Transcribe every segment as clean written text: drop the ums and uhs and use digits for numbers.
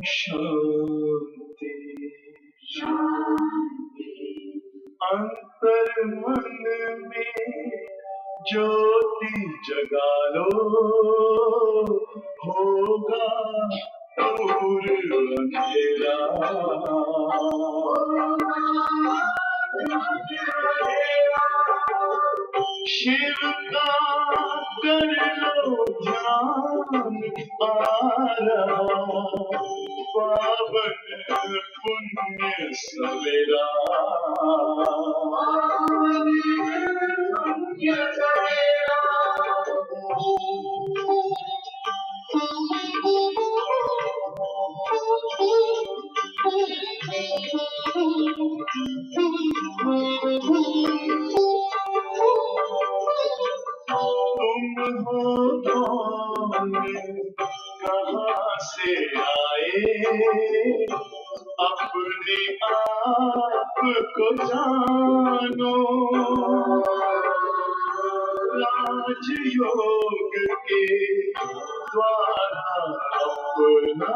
शांति अंतर मन में ज्योति जगा लो, होगा दूर अंधेरा। शिव का कर लो ध्यान, आ रहा पावन पुण्य सवेरा। तुम हो कौन, कहाँ से आए, अपने आप को जानो। राजयोग के द्वारा अपना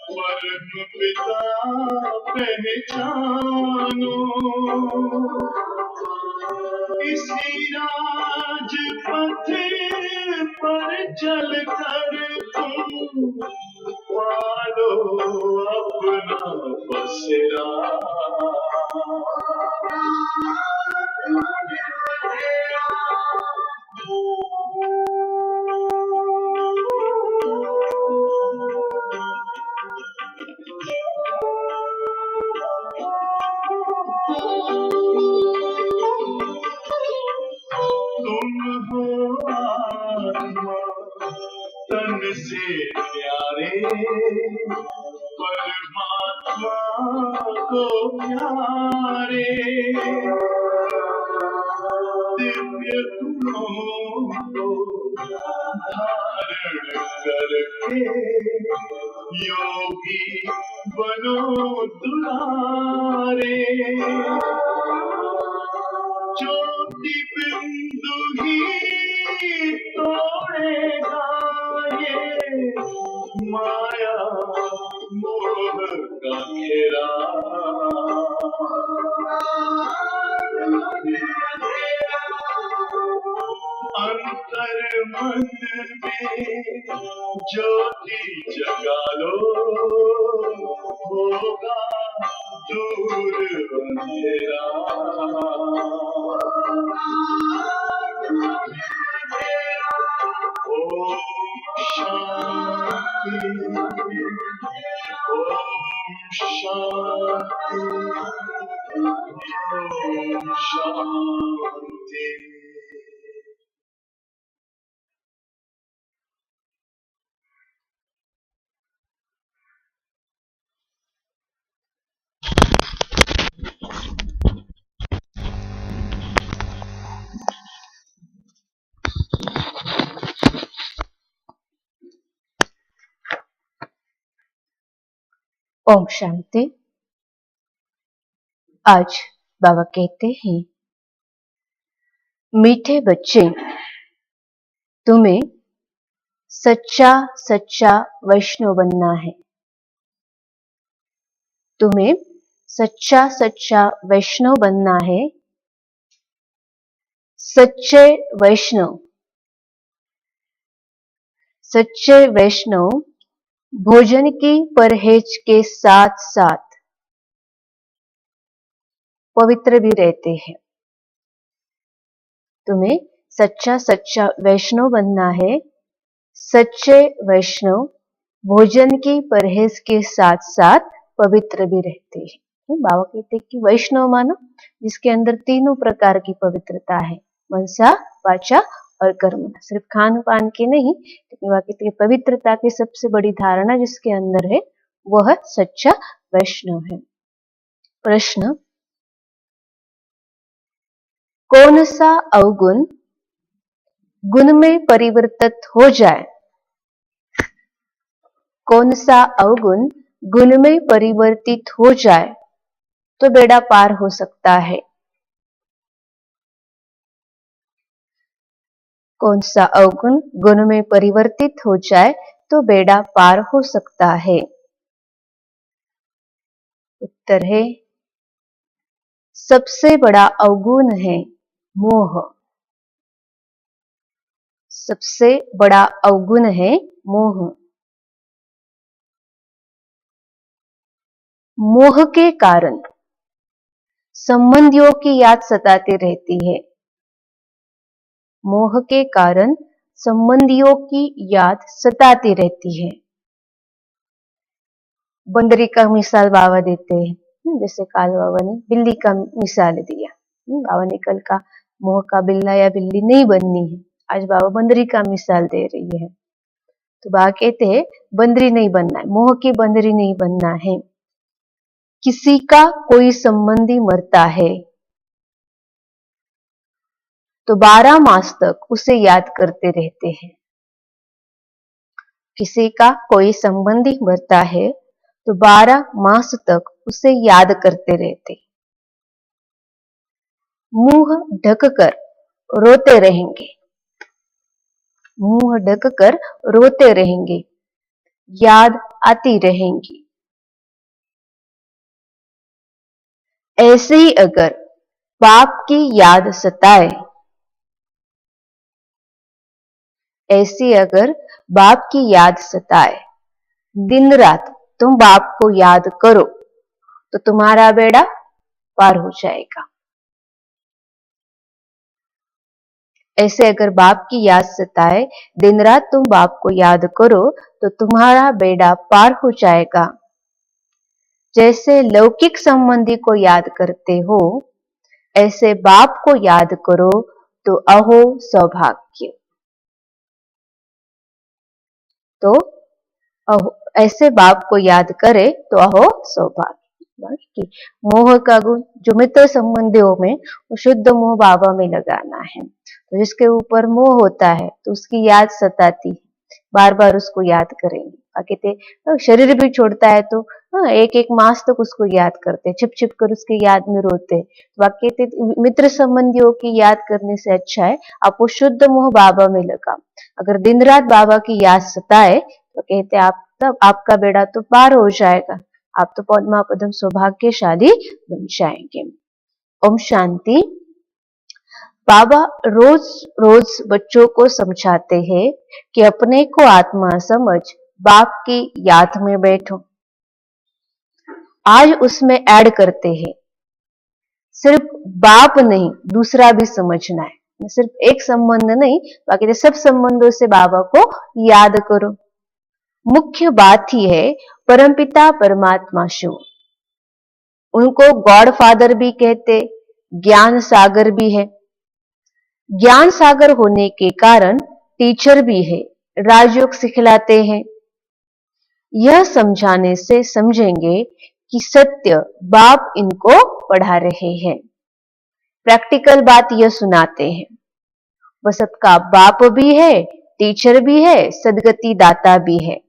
परम पिता पहचानो। इसी राजपथ पर चल कर तुम पालो अपना बसेरा। तुम हो आत्मा तन से प्यारे, परमात्मा को प्यारे। दिव्य गुणों को धारण करके योगी बनो दुलारे। ज्योति बिंदु ही तोड़ेगा ये माया मोह का घेरा। अंतर मन में ज्योति जगा लो, होगा दूर अंधेरा। ओम शांति, ओम शांति, ओम शांति। ओम शांति। आज बाबा कहते हैं, मीठे बच्चे, तुम्हें सच्चा सच्चा वैष्णव बनना है। तुम्हें सच्चा सच्चा वैष्णव बनना है। सच्चे वैष्णव, सच्चे वैष्णव भोजन की परहेज के साथ साथ पवित्र भी रहते हैं। तुम्हें सच्चा सच्चा वैष्णव बनना है। सच्चे वैष्णव भोजन की परहेज के साथ साथ पवित्र भी रहते हैं। तो बाबा कहते हैं कि वैष्णव मानो जिसके अंदर तीनों प्रकार की पवित्रता है, मनसा, वाचा और कर्म। सिर्फ खान पान की नहीं, लेकिन बाबा कहते हैं पवित्रता की सबसे बड़ी धारणा जिसके अंदर है वह सच्चा वैष्णव है। प्रश्न, कौन सा अवगुण गुण में परिवर्तित हो जाए? कौन सा अवगुण गुण में परिवर्तित हो जाए तो बेड़ा पार हो सकता है? कौन सा अवगुण गुण में परिवर्तित हो जाए तो बेड़ा पार हो सकता है? उत्तर है सबसे बड़ा अवगुण है मोह। सबसे बड़ा अवगुण है मोह। मोह के कारण संबंधियों की याद सताती रहती है। मोह के कारण संबंधियों की याद सताती रहती है। बंदरी का मिसाल बाबा देते हैं, जैसे काल बाबा ने बिल्ली का मिसाल दिया। बाबा ने कल का मोह का बिल्ला या बिल्ली नहीं बननी है, आज बाबा बंदरी का मिसाल दे रही है। तो बाबा कहते हैं बंदरी नहीं बनना है, मोह की बंदरी नहीं बनना है। किसी का कोई संबंधी मरता है तो 12 मास तक उसे याद करते रहते हैं। किसी का कोई संबंधी मरता है तो 12 मास तक उसे याद करते रहते। मुंह ढककर रोते रहेंगे। मुंह ढककर रोते रहेंगे, याद आती रहेंगी। ऐसे ही अगर बाप की याद सताए, ऐसी अगर बाप की याद सताए, दिन रात तुम बाप को याद करो तो तुम्हारा बेड़ा पार हो जाएगा। ऐसे अगर बाप की याद सताए, दिन रात तुम बाप को याद करो तो तुम्हारा बेड़ा पार हो जाएगा। जैसे लौकिक संबंधी को याद करते हो, ऐसे बाप को याद करो तो अहो सौभाग्य। तो ऐसे बाप को याद करे तो अहो सौभाग्य। मोह का गुण जो मित्र संबंधियों में, वो शुद्ध मोह बाबा में लगाना है। तो जिसके ऊपर मोह होता है तो उसकी याद सताती है, बार बार उसको याद करेंगे। कहते शरीर भी छोड़ता है तो एक एक मास तक उसको याद करते, छिप छिप कर उसकी याद में रोते। कहते मित्र संबंधियों की याद करने से अच्छा है आप वो शुद्ध मोह बाबा में लगा। अगर दिन रात बाबा की याद सताए तो कहते आप तब आपका बेड़ा तो पार हो जाएगा, आप तो पद्मा पदम सौभाग्यशाली बन जाएंगे। ओम शांति। बाबा रोज रोज बच्चों को समझाते हैं कि अपने को आत्मा समझ बाप की याद में बैठो। आज उसमें ऐड करते हैं सिर्फ बाप नहीं दूसरा भी समझना है। सिर्फ एक संबंध नहीं, बाकी सब संबंधों से बाबा को याद करो। मुख्य बात ही है परमपिता परमात्मा शिव। उनको गॉड फादर भी कहते, ज्ञान सागर भी है। ज्ञान सागर होने के कारण टीचर भी है, राजयोग सिखलाते हैं। यह समझाने से समझेंगे कि सत्य बाप इनको पढ़ा रहे हैं। प्रैक्टिकल बात यह सुनाते हैं। वह सबका बाप भी है, टीचर भी है, सदगति दाता भी है।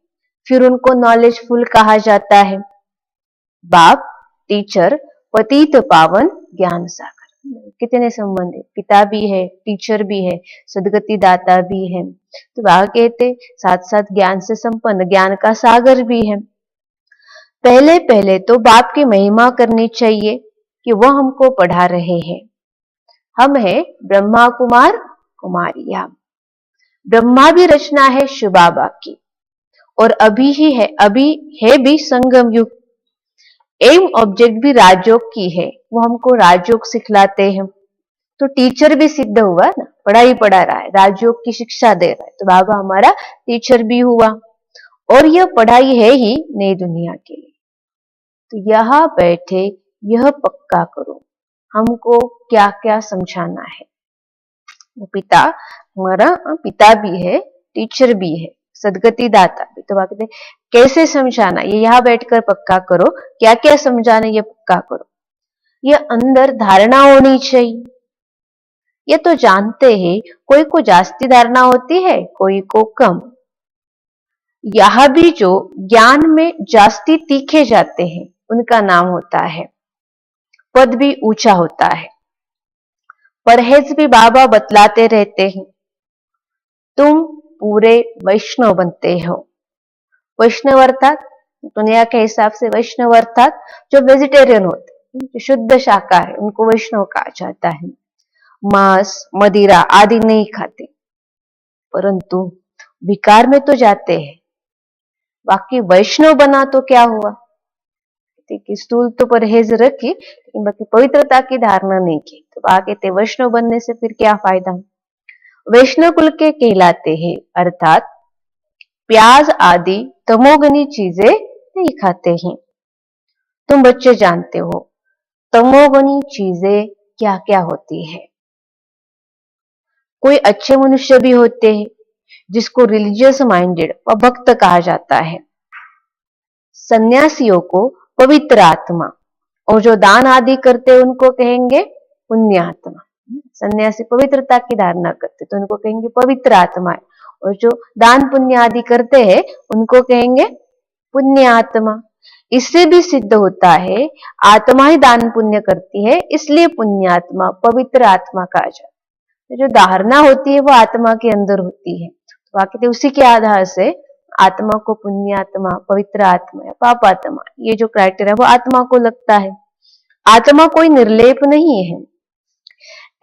फिर उनको नॉलेजफुल कहा जाता है। बाप, टीचर, पतित पावन, ज्ञान सागर। कितने संबंध है, पिता भी है, टीचर भी है, सदगति दाता भी है। तो वह कहते साथ साथ ज्ञान से संपन्न, ज्ञान का सागर भी है। पहले पहले तो बाप की महिमा करनी चाहिए कि वह हमको पढ़ा रहे हैं। हम है ब्रह्मा कुमार कुमारियां। ब्रह्मा भी रचना है शिव बाबा की, और अभी है भी संगम युग। एम ऑब्जेक्ट भी राजयोग की है, वो हमको राजयोग सिखलाते हैं। तो टीचर भी सिद्ध हुआ ना, पढ़ाई पढ़ा रहा है, राजयोग की शिक्षा दे रहा है, तो बाबा हमारा टीचर भी हुआ। और यह पढ़ाई है ही नई दुनिया के लिए। तो यहाँ बैठे यह पक्का करो हमको क्या क्या समझाना है। वो पिता हमारा पिता भी है, टीचर भी है, सदगति दाता भी। तो बात कैसे समझाना, ये यहाँ बैठकर पक्का करो, क्या क्या समझाना ये पक्का करो। ये अंदर धारणा होनी चाहिए। ये तो जानते हैं, कोई को जास्ती धारणा होती है, कोई को कम। यहाँ भी जो ज्ञान में जास्ती तीखे जाते हैं उनका नाम होता है, पद भी ऊंचा होता है। परहेज भी बाबा बतलाते रहते हैं। तुम पूरे वैष्णव बनते हो, वैष्णव अर्थात दुनिया के हिसाब से वैष्णव अर्थात जो वेजिटेरियन होते हैं, जो शुद्ध शाकाहारी, उनको वैष्णव कहा जाता है। मांस मदिरा आदि नहीं खाते, परंतु विकार में तो जाते हैं। बाकी वैष्णव बना तो क्या हुआ कि स्थूल तो परहेज रखी, लेकिन बाकी पवित्रता की धारणा नहीं की, तो आगे ते वैष्णव बनने से फिर क्या फायदा। वैष्णव कुल के कहलाते हैं, अर्थात प्याज आदि तमोगनी चीजें नहीं खाते हैं। तुम बच्चे जानते हो तमोगनी चीजें क्या क्या होती है। कोई अच्छे मनुष्य भी होते हैं जिसको रिलीजियस माइंडेड व भक्त कहा जाता है। सन्यासियों को पवित्र आत्मा, और जो दान आदि करते हैं उनको कहेंगे पुण्य आत्मा। सन्यासी पवित्रता की धारणा करते तो उनको कहेंगे पवित्र आत्मा है, और जो दान पुण्य आदि करते हैं उनको कहेंगे पुण्य आत्मा। इससे भी सिद्ध होता है आत्मा ही दान पुण्य करती है, इसलिए पुण्य आत्मा पवित्र आत्मा कहा जाता है। जो धारणा होती है वो आत्मा के अंदर होती है, तो बाकी तो उसी के आधार से आत्मा को पुण्य आत्मा, पवित्र आत्मा या पाप आत्मा, ये जो क्राइटेरिया वो आत्मा को लगता है। आत्मा कोई निर्लेप नहीं है।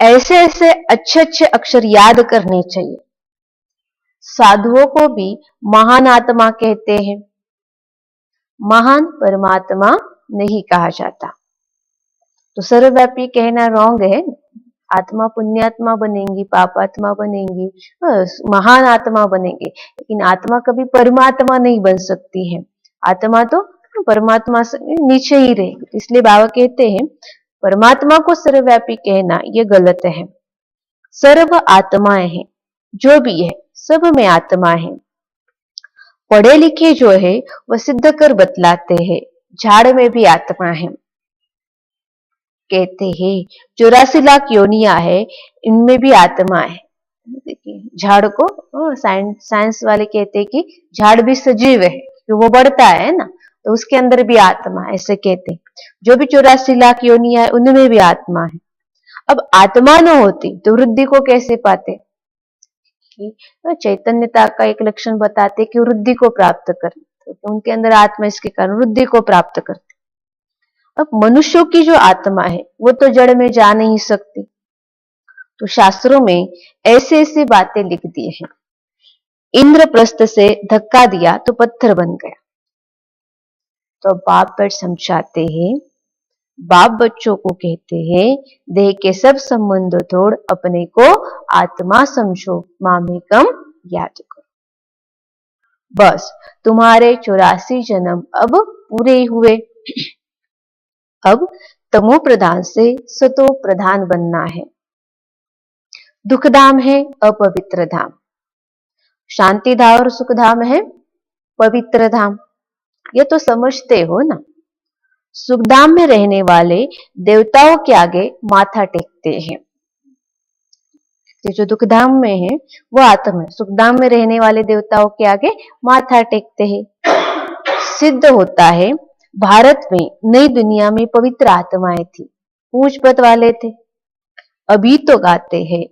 ऐसे ऐसे अच्छे अच्छे अक्षर याद करने चाहिए। साधुओं को भी महान आत्मा कहते हैं, महान परमात्मा नहीं कहा जाता। तो सर्वव्यापी कहना रॉन्ग है। आत्मा पुण्यात्मा बनेंगी, पापात्मा बनेंगी, महान आत्मा बनेंगे, लेकिन आत्मा कभी परमात्मा नहीं बन सकती है। आत्मा तो परमात्मा से नीचे ही रहेगी। इसलिए बाबा कहते हैं परमात्मा को सर्वव्यापी कहना ये गलत है। सर्व आत्माएं हैं, जो भी है सब में आत्मा है। पढ़े लिखे जो है वह सिद्ध कर बतलाते हैं झाड़ में भी आत्मा है। कहते हैं 84 लाख योनियां है, इनमें भी आत्मा है। देखिए झाड़ को साइंस वाले कहते हैं कि झाड़ भी सजीव है, क्योंकि वो बढ़ता है ना, तो उसके अंदर भी आत्मा है, ऐसे कहते हैं। जो भी 84 लाख योनियां है उनमें भी आत्मा है। अब आत्मा न होती तो वृद्धि को कैसे पाते। चैतन्यता का एक लक्षण बताते कि वृद्धि को प्राप्त करते, तो उनके अंदर आत्मा, इसके कारण वृद्धि को प्राप्त करते। अब मनुष्यों की जो आत्मा है वो तो जड़ में जा नहीं सकती, तो शास्त्रों में ऐसे ऐसी बातें लिख दी हैं। इंद्रप्रस्थ से धक्का दिया तो पत्थर बन गया। तो बाप पर समझाते हैं, बाप बच्चों को कहते हैं देह के सब संबंध तोड़ अपने को आत्मा समझो, मामेकम याद करो। बस तुम्हारे 84 जन्म अब पूरे हुए। अब तमो प्रधान से सतो प्रधान बनना है। दुख धाम है अपवित्र धाम, शांति धाम और सुख धाम है पवित्र धाम। ये तो समझते हो ना। सुखधाम में रहने वाले देवताओं के आगे माथा टेकते हैं। ये जो दुखधाम में है वो आत्मा है, सुखधाम में रहने वाले देवताओं के आगे माथा टेकते हैं। सिद्ध होता है भारत में नई दुनिया में पवित्र आत्माएं थी, पूछ पत वाले थे। अभी तो गाते हैं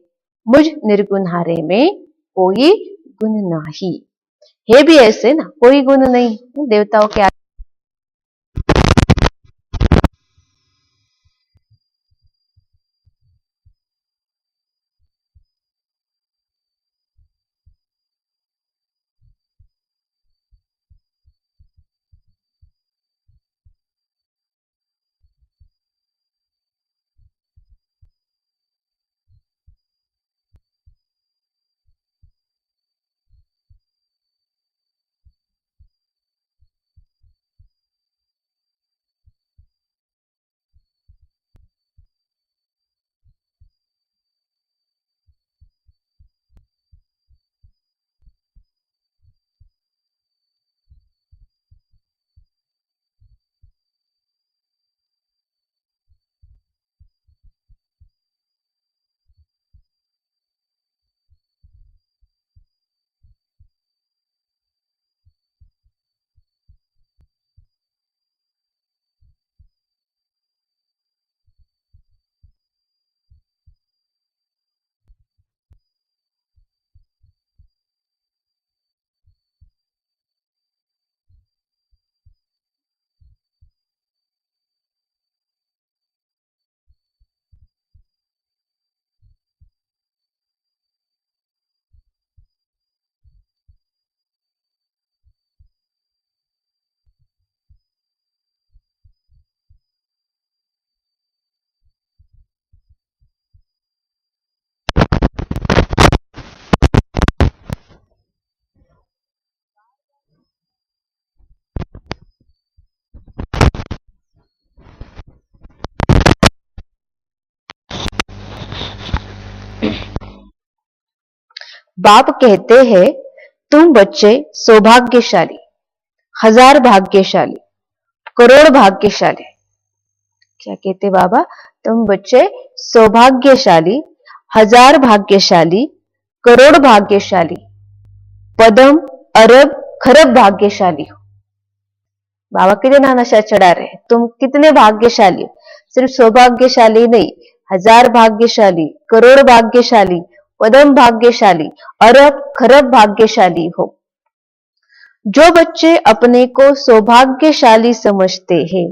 मुझ निर्गुणारे में कोई गुण नहीं है। भी ऐसे ना, कोई गुण नहीं देवताओं के आगे। बाप कहते हैं तुम बच्चे सौभाग्यशाली, हजार भाग्यशाली, करोड़ भाग्यशाली। क्या कहते बाबा? तुम बच्चे सौभाग्यशाली, हजार भाग्यशाली, करोड़ भाग्यशाली, पदम अरब खरब भाग्यशाली हो। बाबा कितना नशा चढ़ा रहे हैं, तुम कितने भाग्यशाली हो। सिर्फ सौभाग्यशाली नहीं, हजार भाग्यशाली, करोड़ भाग्यशाली, पदम भाग्यशाली, अरब खरब भाग्यशाली हो। जो बच्चे अपने को सौभाग्यशाली समझते हैं,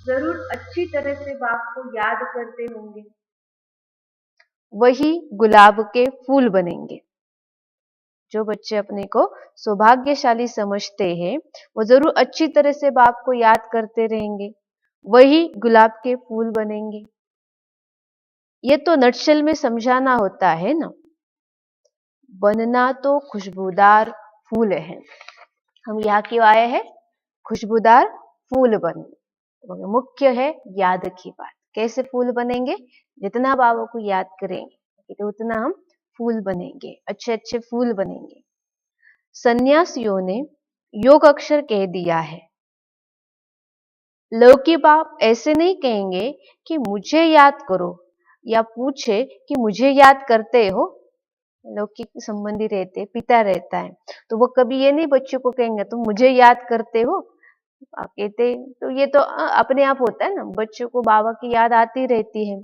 जरूर अच्छी तरह से बाप को याद करते होंगे, वही गुलाब के फूल बनेंगे। जो बच्चे अपने को सौभाग्यशाली समझते हैं, वो जरूर अच्छी तरह से बाप को याद करते रहेंगे, वही गुलाब के फूल बनेंगे। ये तो नटशेल में समझाना होता है ना। बनना तो खुशबूदार फूल है। हम यहाँ क्यों आए हैं? खुशबूदार फूल बनने। मुख्य है याद की बात। कैसे फूल बनेंगे? जितना बाबा को याद करेंगे तो उतना हम फूल बनेंगे, अच्छे अच्छे फूल बनेंगे। सन्यासियों ने योग अक्षर कह दिया है। लौकिक बाप ऐसे नहीं कहेंगे कि मुझे याद करो, या पूछे कि मुझे याद करते हो। लौकिक संबंधी रहते, पिता रहता है, तो वो कभी ये नहीं बच्चों को कहेंगे तुम मुझे याद करते हो। आप कहते तो ये तो अपने आप होता है ना, बच्चों को बाबा की याद आती रहती है।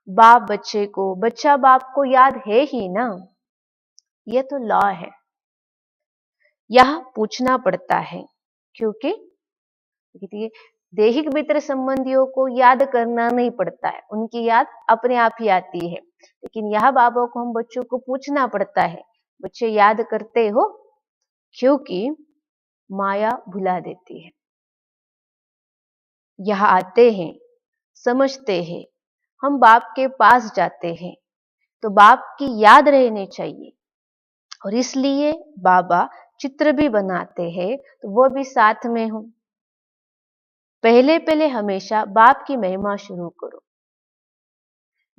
बाप बच्चे को, बच्चा बाप को याद है ही ना, ये तो लॉ है। यह पूछना पड़ता है क्योंकि दैहिक मित्र संबंधियों को याद करना नहीं पड़ता है, उनकी याद अपने आप ही आती है। लेकिन यह बाबा को हम बच्चों को पूछना पड़ता है, बच्चे याद करते हो? क्योंकि माया भुला देती है। यह आते हैं, समझते हैं, हम बाप के पास जाते हैं, तो बाप की याद रहनी चाहिए। और इसलिए बाबा चित्र भी बनाते हैं, तो वो भी साथ में हो। पहले पहले हमेशा बाप की महिमा शुरू करो।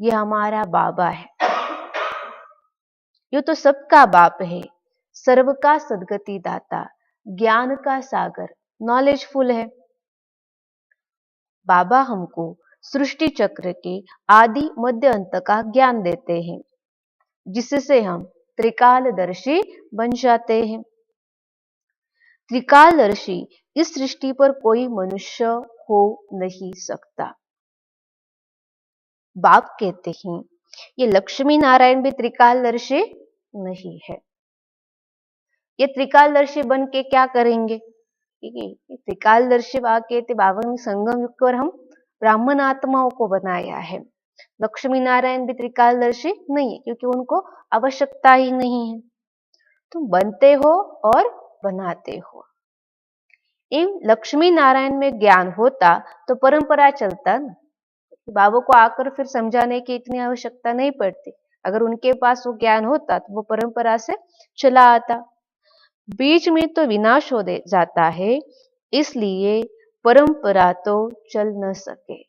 ये हमारा बाबा है, ये तो सबका बाप है, सर्व का सदगति दाता, ज्ञान का सागर, नॉलेजफुल है। बाबा हमको सृष्टि चक्र के आदि मध्य अंत का ज्ञान देते हैं, जिससे हम त्रिकालदर्शी बन जाते हैं। त्रिकालदर्शी इस सृष्टि पर कोई मनुष्य हो नहीं सकता। बाप कहते हैं ये लक्ष्मी नारायण भी त्रिकालदर्शी नहीं है। ये त्रिकालदर्शी बन के क्या करेंगे? त्रिकालदर्शी वाक्य बाबा ने संगम युग पर हम ब्राह्मण आत्माओं को बनाया है। लक्ष्मी नारायण भी त्रिकालदर्शी नहीं है, क्योंकि उनको आवश्यकता ही नहीं है। तुम बनते हो और बनाते हो। इन लक्ष्मी नारायण में ज्ञान होता तो परंपरा चलता ना, बाबा को आकर फिर समझाने की इतनी आवश्यकता नहीं पड़ती। अगर उनके पास वो ज्ञान होता तो वो परंपरा से चला आता। बीच में तो विनाश हो जाता है, इसलिए परंपरा तो चल न सके।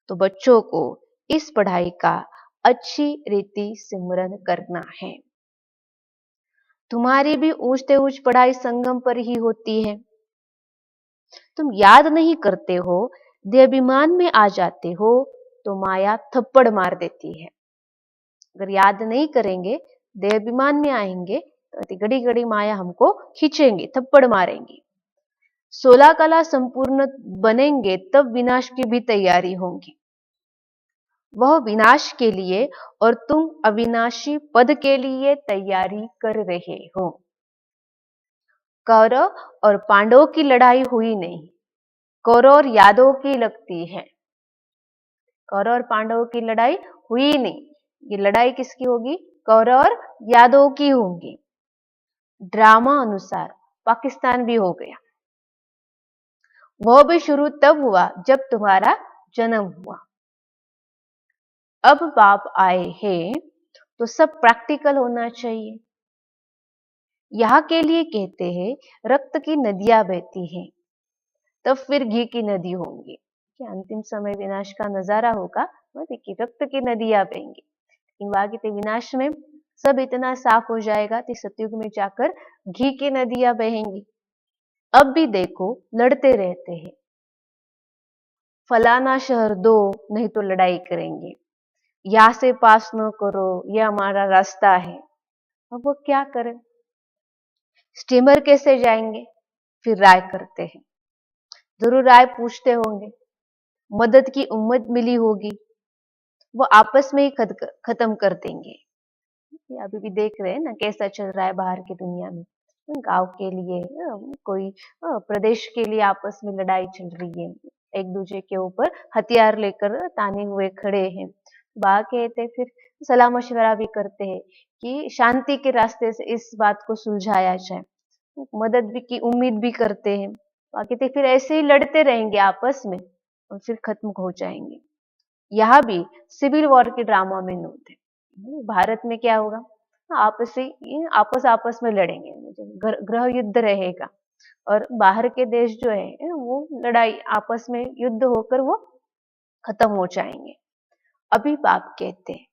तो बच्चों को इस पढ़ाई का अच्छी रीति सिमरन करना है। तुम्हारी भी ऊंच से ऊंच पढ़ाई संगम पर ही होती है। तुम याद नहीं करते हो, देहाभिमान में आ जाते हो, तो माया थप्पड़ मार देती है। अगर याद नहीं करेंगे, देहाभिमान में आएंगे, तो घड़ी घड़ी माया हमको खींचेंगे, थप्पड़ मारेंगे। 16 कला संपूर्ण बनेंगे तब विनाश की भी तैयारी होंगी। वह विनाश के लिए और तुम अविनाशी पद के लिए तैयारी कर रहे हो। कौरव और पांडवों की लड़ाई हुई नहीं, कौरव और यादव की लगती है। कौरव और पांडवों की लड़ाई हुई नहीं, ये लड़ाई किसकी होगी? कौरव और यादव की होगी। ड्रामा अनुसार पाकिस्तान भी हो गया। वह भी शुरू तब हुआ जब तुम्हारा जन्म हुआ। अब बाप आए हैं तो सब प्रैक्टिकल होना चाहिए। यहाँ के लिए कहते हैं रक्त की नदियां बहती हैं, तब फिर घी की नदी होंगी। कि अंतिम समय विनाश का नजारा होगा, देखिए रक्त की नदियां बहेंगी। लेकिन आगे ते विनाश में सब इतना साफ हो जाएगा कि सतयुग में जाकर घी की नदियां बहेंगी। अब भी देखो लड़ते रहते हैं, फलाना शहर दो नहीं तो लड़ाई करेंगे, यहाँ से पास न करो, यह हमारा रास्ता है। अब वो क्या करें, स्टीमर कैसे जाएंगे, फिर राय करते हैं, जरूर राय पूछते होंगे, मदद की उम्मीद मिली होगी, वो आपस में ही खत्म कर देंगे। ये अभी भी देख रहे हैं ना कैसा चल रहा है बाहर की दुनिया में, गांव के लिए कोई प्रदेश के लिए आपस में लड़ाई चल रही है, एक दूसरे के ऊपर हथियार लेकर ताने हुए खड़े हैं। बाहर कहते फिर सलाह मशवरा भी करते हैं कि शांति के रास्ते से इस बात को सुलझाया जाए, मदद भी की उम्मीद भी करते हैं। बाकी तो फिर ऐसे ही लड़ते रहेंगे आपस में और फिर खत्म हो जाएंगे। यहाँ भी सिविल वॉर के ड्रामा में नोट है, भारत में क्या होगा, आपस आपस में लड़ेंगे, गृह युद्ध रहेगा और बाहर के देश जो है वो लड़ाई आपस में युद्ध होकर वो खत्म हो जाएंगे। अभी बाप कहते हैं,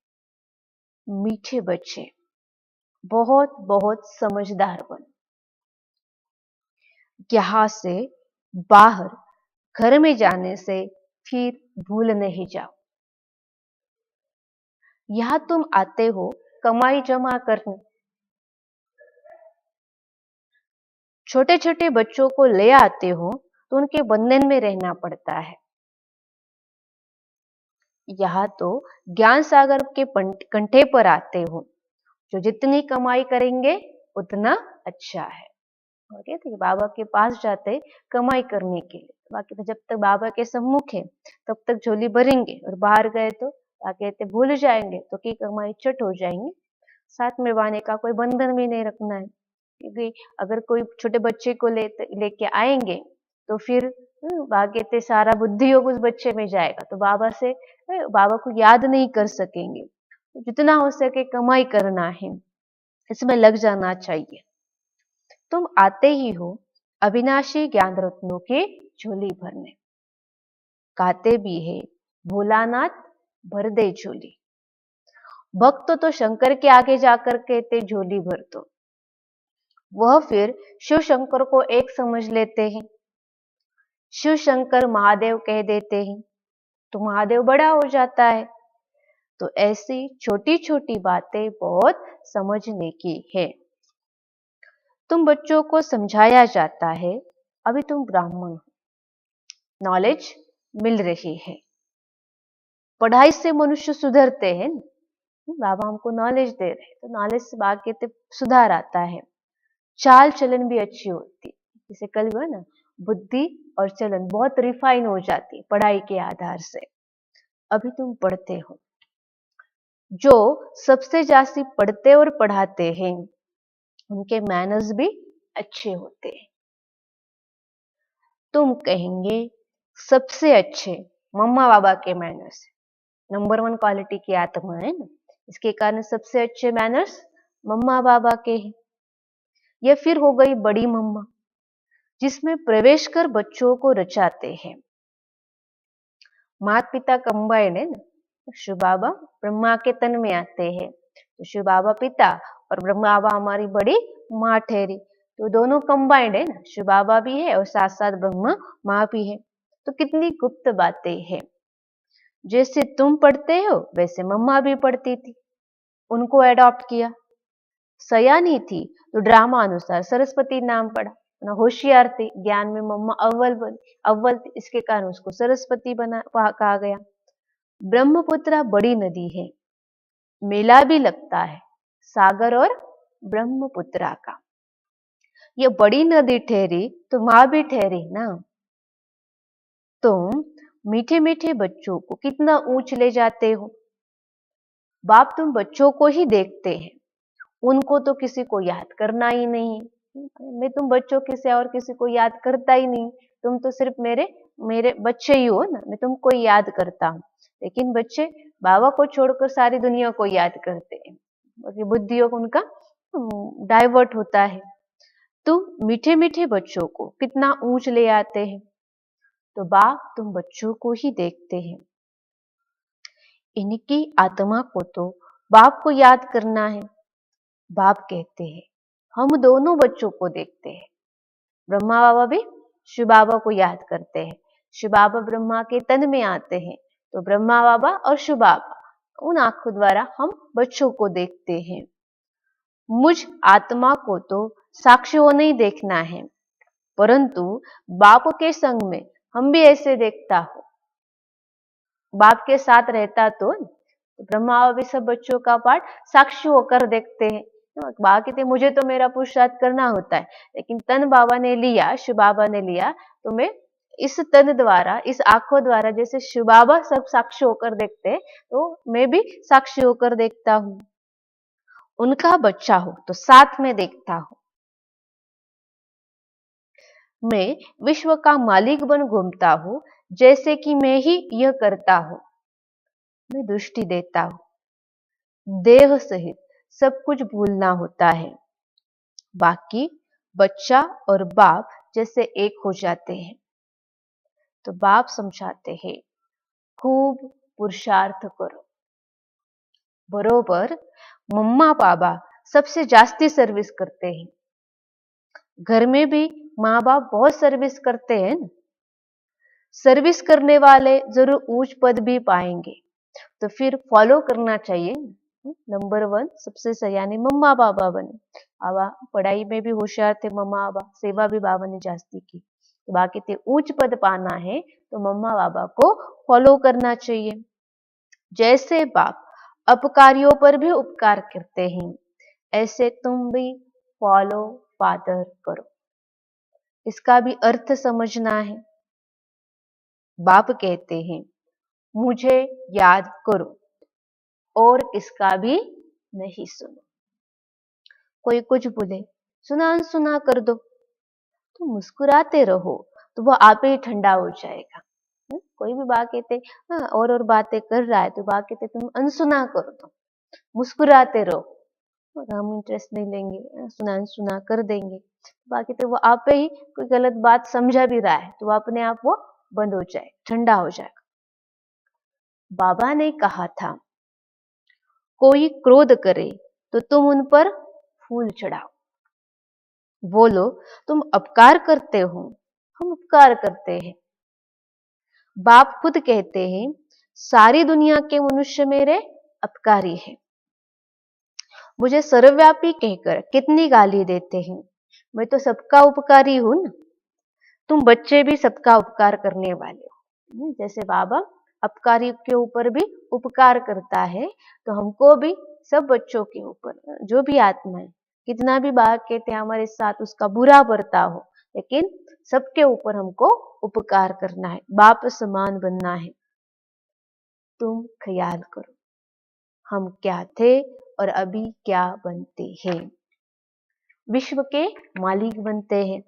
मीठे बच्चे बहुत बहुत समझदार बन, यहाँ से बाहर घर में जाने से फिर भूल नहीं जाओ। यहाँ तुम आते हो कमाई जमा करने, छोटे छोटे बच्चों को ले आते हो तो उनके बंधन में रहना पड़ता है। यहाँ तो ज्ञान सागर के कंठे पर आते हो, जो जितनी कमाई करेंगे उतना अच्छा है। और कहते बाबा के पास जाते कमाई करने के लिए, बाकी तो जब तक बाबा के सम्मुख है तब तक झोली भरेंगे और बाहर गए तो कहते भूल जाएंगे तो की कमाई चट हो जाएंगे। साथ में वाने का कोई बंधन भी नहीं रखना है, क्योंकि अगर कोई छोटे बच्चे को लेके आएंगे तो फिर भाग्य ते सारा बुद्धि योग उस बच्चे में जाएगा, तो बाबा को याद नहीं कर सकेंगे। तो जितना हो सके कमाई करना है, इसमें लग जाना चाहिए। तुम आते ही हो अविनाशी ज्ञान रत्नों की झोली भरने, कहते भी है भोलानाथ भर दे झोली। भक्त तो शंकर के आगे जाकर कहते झोली भर दो, वह फिर शिव शंकर को एक समझ लेते हैं। शिव शंकर महादेव कह देते हैं तो महादेव बड़ा हो जाता है। तो ऐसी छोटी छोटी बातें बहुत समझने की है। तुम बच्चों को समझाया जाता है, अभी तुम ब्राह्मण हो, नॉलेज मिल रही है, पढ़ाई से मनुष्य सुधरते हैं, बाबा हमको नॉलेज दे रहे हैं तो नॉलेज से बाकी सुधार आता है, चाल चलन भी अच्छी होती, जैसे कल हुआ ना, बुद्धि और चलन बहुत रिफाइन हो जाती पढ़ाई के आधार से। अभी तुम पढ़ते हो, जो सबसे जास्ती पढ़ते और पढ़ाते हैं उनके मैनर्स भी अच्छे होते हैं। तुम कहेंगे सबसे अच्छे मम्मा बाबा के मैनर्स, नंबर 1 क्वालिटी की आत्मा है ना, इसके कारण सबसे अच्छे मैनर्स मम्मा बाबा के हैं। यह फिर हो गई बड़ी मम्मा, जिसमें प्रवेश कर बच्चों को रचाते हैं। माता पिता कंबाइंड है ना, शिव बाबा ब्रह्मा के तन में आते हैं, तो शिव बाबा पिता और ब्रह्मा बाबा हमारी बड़ी माँ ठहरी, तो दोनों कंबाइंड है ना, शिव बाबा भी है और साथ साथ ब्रह्मा माँ भी है। तो कितनी गुप्त बातें हैं, जैसे तुम पढ़ते हो वैसे मम्मा भी पढ़ती थी, उनको एडॉप्ट किया। सयानी थी तो ड्रामा अनुसार सरस्वती नाम पड़ा, ना होशियार थी, ज्ञान में मम्मा अव्वल थी, इसके कारण उसको सरस्वती कहा गया। ब्रह्मपुत्रा बड़ी नदी है, मेला भी लगता है सागर और ब्रह्मपुत्रा का। ये बड़ी नदी ठहरी तो माँ भी ठहरी ना। तुम मीठे मीठे बच्चों को कितना ऊंच ले जाते हो। बाप तुम बच्चों को ही देखते हैं, उनको तो किसी को याद करना ही नहीं। मैं तुम बच्चों किसी और किसी को याद करता ही नहीं, तुम तो सिर्फ मेरे बच्चे ही हो ना, मैं तुमको ही याद करता हूँ। लेकिन बच्चे बाबा को छोड़कर सारी दुनिया को याद करते हैं, बुद्धियों को उनका डाइवर्ट होता है। तुम मीठे मीठे बच्चों को कितना ऊंच ले आते हैं। तो बाप तुम बच्चों को ही देखते हैं, इनकी आत्मा को तो बाप को याद करना है। बाप कहते हैं हम दोनों बच्चों को देखते हैं। ब्रह्मा बाबा भी शिव बाबा को याद करते हैं। शिव बाबा ब्रह्मा के तन में आते हैं, तो ब्रह्मा बाबा और शिव बाबा उन आंखों द्वारा हम बच्चों को देखते हैं। मुझ आत्मा को तो साक्षियों नहीं देखना है, परंतु बाप के संग में हम भी ऐसे देखता हो। बाप के साथ रहता तो ब्रह्मा बाबा भी सब बच्चों का पाठ साक्षी होकर देखते हैं। बाकी थे मुझे तो मेरा पुरुषार्थ करना होता है, लेकिन तन बाबा ने लिया, शिव बाबा ने लिया, तो मैं इस तन द्वारा, इस आंखों द्वारा जैसे शिव बाबा सब साक्षी होकर देखते हैं, तो मैं भी साक्षी होकर देखता हूँ। उनका बच्चा हो तो साथ में देखता हूं। मैं विश्व का मालिक बन घूमता हूं, जैसे कि मैं ही यह करता हूं। मैं दृष्टि देता हूं, देह सहित सब कुछ भूलना होता है। बाकी बच्चा और बाप जैसे एक हो जाते हैं। तो बाप समझाते हैं खूब पुरुषार्थ करो। बरोबर मम्मा पापा सबसे जास्ती सर्विस करते हैं। घर में भी माँ बाप बहुत सर्विस करते हैं ना। सर्विस करने वाले जरूर ऊंच पद भी पाएंगे, तो फिर फॉलो करना चाहिए। नंबर 1 सबसे सयाने मम्मा बाबा बने। बाबा पढ़ाई में भी होशियार थे, मम्मा बाबा सेवा भी बाबा ने जास्ती की। तो बाकी थे ऊंच पद पाना है तो मम्मा बाबा को फॉलो करना चाहिए। जैसे बाप अपकारियों पर भी उपकार करते हैं, ऐसे तुम भी फॉलो फादर करो। इसका भी अर्थ समझना है। बाप कहते हैं मुझे याद करो और किसका भी नहीं सुनो। कोई कुछ बोले सुना अनसुना कर दो, तो मुस्कुराते रहो, तो वो आप ही ठंडा हो जाएगा। कोई भी बात कहते हाँ और बातें कर रहा है, तो बात कहते तुम अनसुना कर दो, मुस्कुराते रहो, और हम इंटरेस्ट नहीं लेंगे, सुना अनसुना कर देंगे। बाकी तो वो आप ही कोई गलत बात समझा भी रहा है, तो वो अपने आप वो बंद हो जाए, ठंडा हो जाएगा। बाबा ने कहा था कोई क्रोध करे तो तुम उन पर फूल चढ़ाओ। बोलो तुम अपकार करते हो, हम उपकार करते हैं। बाप खुद कहते हैं सारी दुनिया के मनुष्य मेरे अपकारी हैं। मुझे सर्वव्यापी कहकर कितनी गाली देते हैं, मैं तो सबका उपकारी हूं ना। तुम बच्चे भी सबका उपकार करने वाले हो। जैसे बाबा अपकारी के ऊपर भी उपकार करता है, तो हमको भी सब बच्चों के ऊपर जो भी आत्मा है, कितना भी बात कहते हैं हमारे साथ उसका बुरा बर्ताव हो, लेकिन सबके ऊपर हमको उपकार करना है, बाप समान बनना है। तुम ख्याल करो हम क्या थे और अभी क्या बनते हैं। विश्व के मालिक बनते हैं।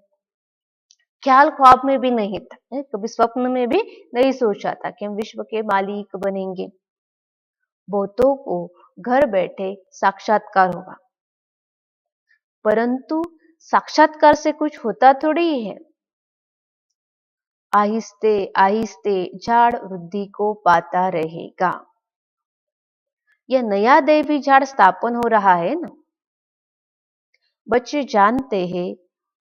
ख्याल ख्वाब में भी नहीं था, कभी स्वप्न में भी नहीं सोचा था कि हम विश्व के मालिक बनेंगे। बहुतों को घर बैठे साक्षात्कार होगा, परंतु साक्षात्कार से कुछ होता थोड़ी है। आहिस्ते आहिस्ते झाड़ वृद्धि को पाता रहेगा। यह नया देवी झाड़ स्थापन हो रहा है ना। बच्चे जानते हैं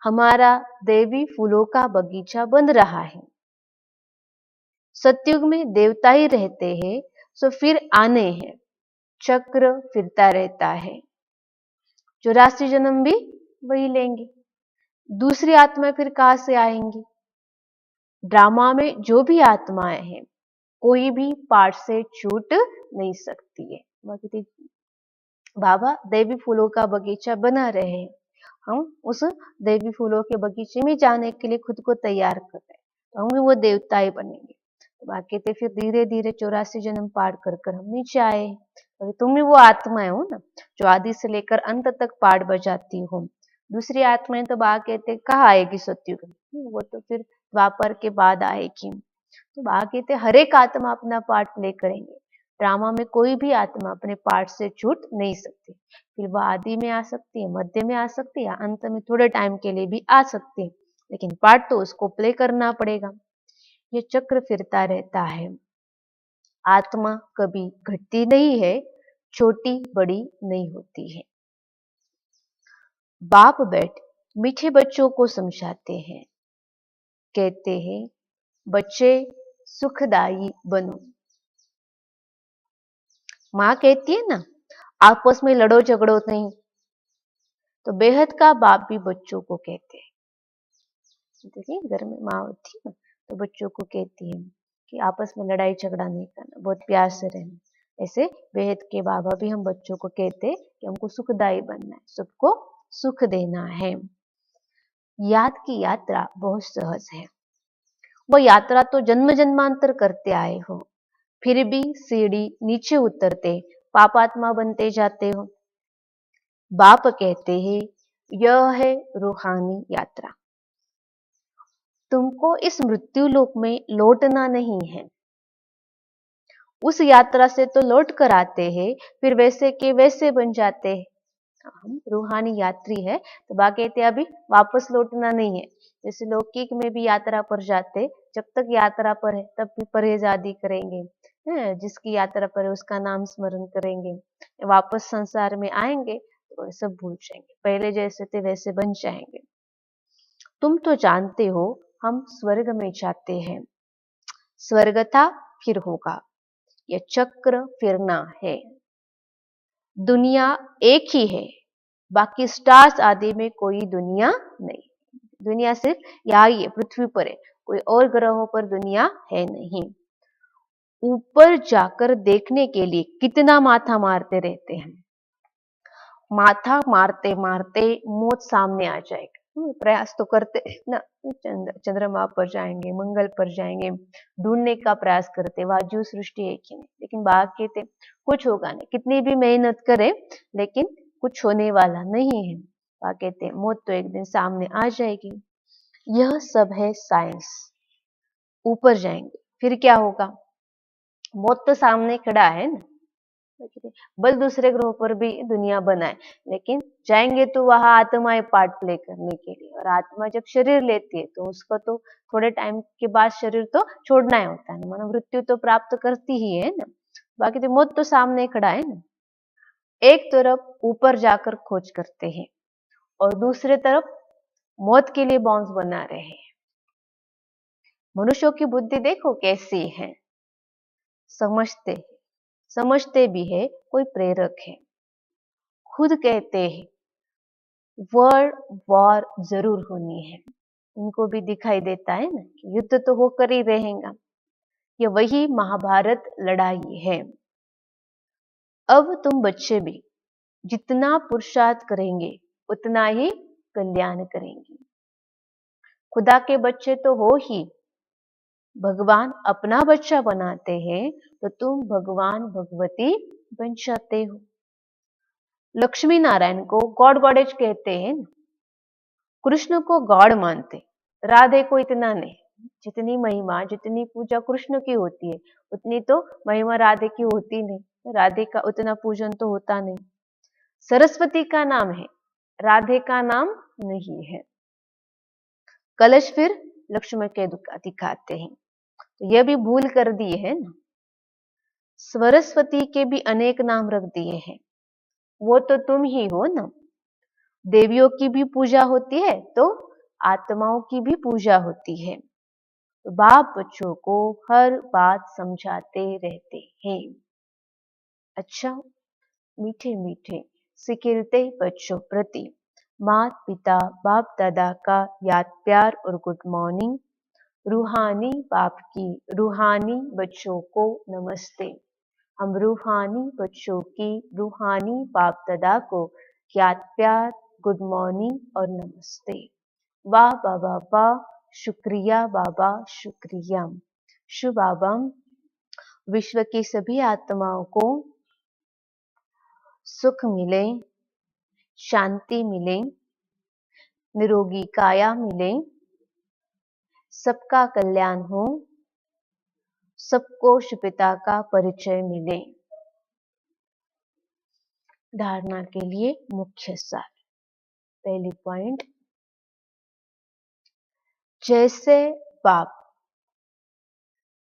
हमारा देवी फूलों का बगीचा बन रहा है। सतयुग में देवता ही रहते हैं, सो फिर आने हैं, चक्र फिरता रहता है। 84 जन्म भी वही लेंगे, दूसरी आत्मा फिर कहां से आएंगी। ड्रामा में जो भी आत्माएं हैं, कोई भी पार्ट से छूट नहीं सकती है। बाबा देवी फूलों का बगीचा बना रहे हैं, हम उस देवी फूलों के बगीचे में जाने के लिए खुद को तैयार कर रहे हैं, तो हम भी वो देवता ही बनेंगे। तो बाकी थे फिर धीरे धीरे 84 जन्म पार कर कर हम नीचे आए। और तुम भी वो आत्माएं हो ना, जो आदि से लेकर अंत तक पाठ बजाती हो। दूसरी आत्माएं तो बा कहते कहाँ आएगी सतयुग में, वो तो फिर द्वापर के बाद आएगी। तो बाकी थे हर एक आत्मा अपना पार्ट प्ले करेंगे। ड्रामा में कोई भी आत्मा अपने पार्ट से छूट नहीं सकती। फिर वह आदि में आ सकती है, मध्य में आ सकती है, अंत में थोड़े टाइम के लिए भी आ सकती है, लेकिन पार्ट तो उसको प्ले करना पड़ेगा। ये चक्र फिरता रहता है। आत्मा कभी घटती नहीं है, छोटी बड़ी नहीं होती है। बाप बैठ मीठे बच्चों को समझाते हैं, कहते हैं बच्चे सुखदाई बनो। माँ कहती है ना, आपस में लड़ो झगड़ो नहीं, तो बेहद का बाप भी बच्चों को कहते हैं। देखिए घर में माँ होती है ना, तो बच्चों को कहती है कि आपस में लड़ाई झगड़ा नहीं करना, बहुत प्यार से रहना। ऐसे बेहद के बाबा भी हम बच्चों को कहते हैं कि हमको सुखदायी बनना है, सबको सुख देना है। याद की यात्रा बहुत सहज है। वो यात्रा तो जन्म जन्मांतर करते आए हो, फिर भी सीढ़ी नीचे उतरते पापात्मा बनते जाते हो। बाप कहते हैं यह है रूहानी यात्रा। तुमको इस मृत्यु लोक में लौटना नहीं है। उस यात्रा से तो लौट कर आते हैं, फिर वैसे के वैसे बन जाते हैं। हम रूहानी यात्री है, तो बा कहते अभी वापस लौटना नहीं है। जैसे लौकिक में भी यात्रा पर जाते, जब तक यात्रा पर है तब भी परहेज आदि करेंगे, जिसकी यात्रा पर है उसका नाम स्मरण करेंगे। वापस संसार में आएंगे तो सब भूल जाएंगे, पहले जैसे थे वैसे बन जाएंगे। तुम तो जानते हो हम स्वर्ग में जाते हैं। स्वर्ग था फिर होगा, यह चक्र फिरना है। दुनिया एक ही है, बाकी स्टार्स आदि में कोई दुनिया नहीं। दुनिया सिर्फ यहाँ ही है, पृथ्वी पर है, कोई और ग्रहों पर दुनिया है नहीं। ऊपर जाकर देखने के लिए कितना माथा मारते रहते हैं। माथा मारते मारते मौत सामने आ जाएगी। प्रयास तो करते ना, चंद्रमा पर जाएंगे, मंगल पर जाएंगे, ढूंढने का प्रयास करते वहां जीव सृष्टि है कि नहीं, लेकिन बाकी कहते कुछ होगा नहीं, कितनी भी मेहनत करे लेकिन कुछ होने वाला नहीं है। वहां कहते मौत तो एक दिन सामने आ जाएगी। यह सब है साइंस। ऊपर जाएंगे फिर क्या होगा, मौत तो सामने खड़ा है ना। बल दूसरे ग्रहों पर भी दुनिया बनाए, लेकिन जाएंगे तो वहां आत्माएं पार्ट प्ले करने के लिए, और आत्मा जब शरीर लेती है तो उसका तो थोड़े टाइम के बाद शरीर तो छोड़ना ही होता है ना, मानो मृत्यु तो प्राप्त करती ही है ना। बाकी तो मौत तो सामने खड़ा है ना। एक तरफ ऊपर जाकर खोज करते हैं और दूसरे तरफ मौत के लिए बॉम्ब्स बना रहे हैं। मनुष्यों की बुद्धि देखो कैसी है, समझते समझते भी है, कोई प्रेरक है। खुद कहते हैं वर्ल्ड वॉर जरूर होनी है। उनको भी दिखाई देता है ना कि युद्ध तो होकर ही रहेगा, ये वही महाभारत लड़ाई है। अब तुम बच्चे भी जितना पुरुषार्थ करेंगे उतना ही कल्याण करेंगे। खुदा के बच्चे तो हो ही, भगवान अपना बच्चा बनाते हैं तो तुम भगवान भगवती बन जाते हो। लक्ष्मी नारायण को गॉड गॉडेज कहते हैं, कृष्ण को गॉड मानते, राधे को इतना नहीं। जितनी महिमा जितनी पूजा कृष्ण की होती है उतनी तो महिमा राधे की होती नहीं, राधे का उतना पूजन तो होता नहीं। सरस्वती का नाम है, राधे का नाम नहीं है। कलश फिर लक्ष्मण के दिखाते हैं, तो यह भी भूल कर दिए है ना। सरस्वती के भी अनेक नाम रख दिए हैं, वो तो तुम ही हो ना। देवियों की भी पूजा होती है तो आत्माओं की भी पूजा होती है। तो बाप बच्चों को हर बात समझाते रहते हैं। अच्छा, मीठे मीठे सिखिलते बच्चों प्रति माता पिता बाप दादा का याद प्यार और गुड मॉर्निंग। रूहानी बाप की रूहानी बच्चों को नमस्ते। हम रूहानी बच्चों की रूहानी बाप दादा को याद प्यार गुड मॉर्निंग और नमस्ते। वाह बाबा वाह, शुक्रिया बाबा शुक्रिया। शुभ बाबा, विश्व की सभी आत्माओं को सुख मिले, शांति मिले, निरोगी काया मिले, सबका कल्याण हो, सबको शिव पिता का परिचय मिले। धारणा के लिए मुख्य सार। पहली पॉइंट, जैसे बाप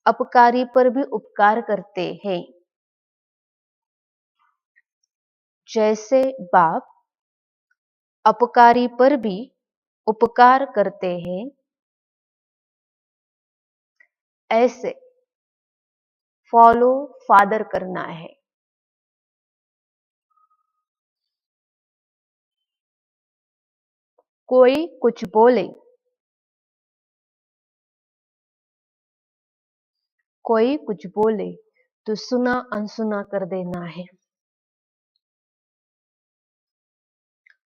अपकारी पर भी उपकार करते हैं। जैसे बाप अपकारी पर भी उपकार करते हैं, ऐसे फॉलो फादर करना है। कोई कुछ बोले, कोई कुछ बोले तो सुना अनसुना कर देना है।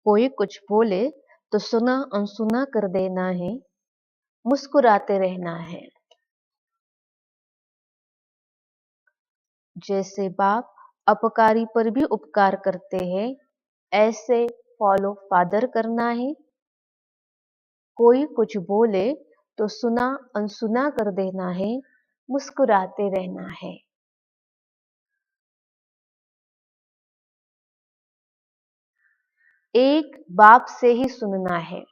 कोई कुछ बोले तो सुना अनसुना कर देना है, मुस्कुराते रहना है। जैसे बाप अपकारी पर भी उपकार करते हैं, ऐसे फॉलो फादर करना है। कोई कुछ बोले तो सुना अनसुना कर देना है, मुस्कुराते रहना है। एक बाप से ही सुनना है,